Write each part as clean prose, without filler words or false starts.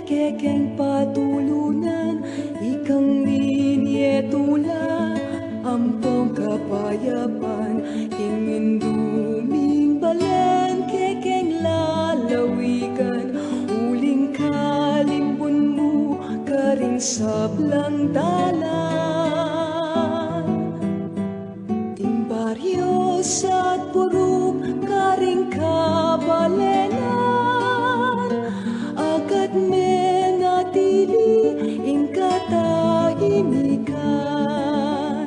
kekeng patulunan, ikang ninyetula, ampong kapayapan, ingin duming balen, kekeng lalawigan, uling kalimbun mo, karing sablang dalan. Timbaryo sa purok, karing kabalenan, agad menatili ing katahimikan.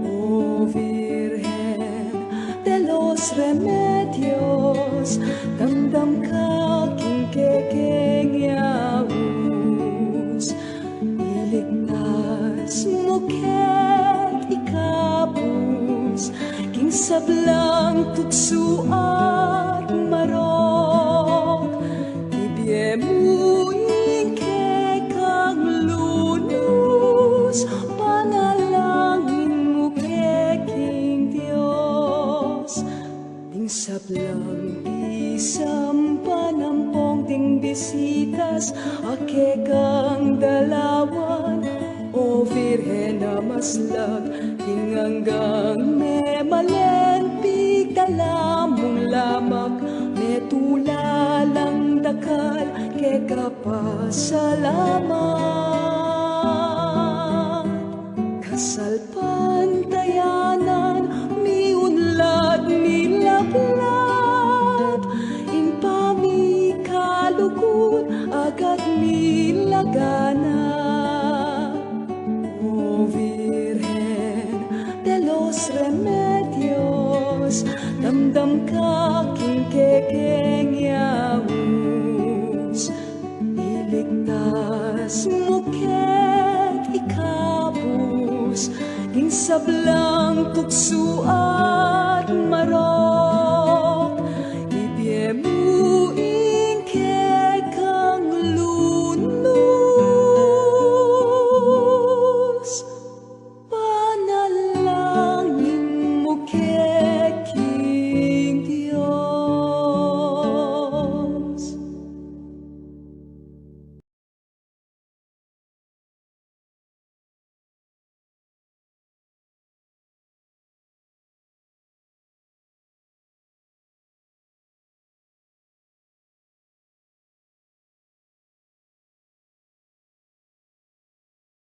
O Virgen de los Remedios, damdam ka king kekeng yaus, iligtas mo ket ikapus, king sablang tukso at marok, ibyemuing kekang lunus, panalangin mo keking Diyos. Ding sablang isang panampong ding bisitas, akekang dalawan, o Virgen na maslag, hinganggang memalen, pigdalamong lamak, metulalang dakal, kekapasalamat. Kasalpantayanan, miunlad, milaglat, impami kalugod, agad milagana. O Virgen de los Remedios, damdam ka king kekeng yaus, iligtas mo ket ikapus, king sablang tukso at marok.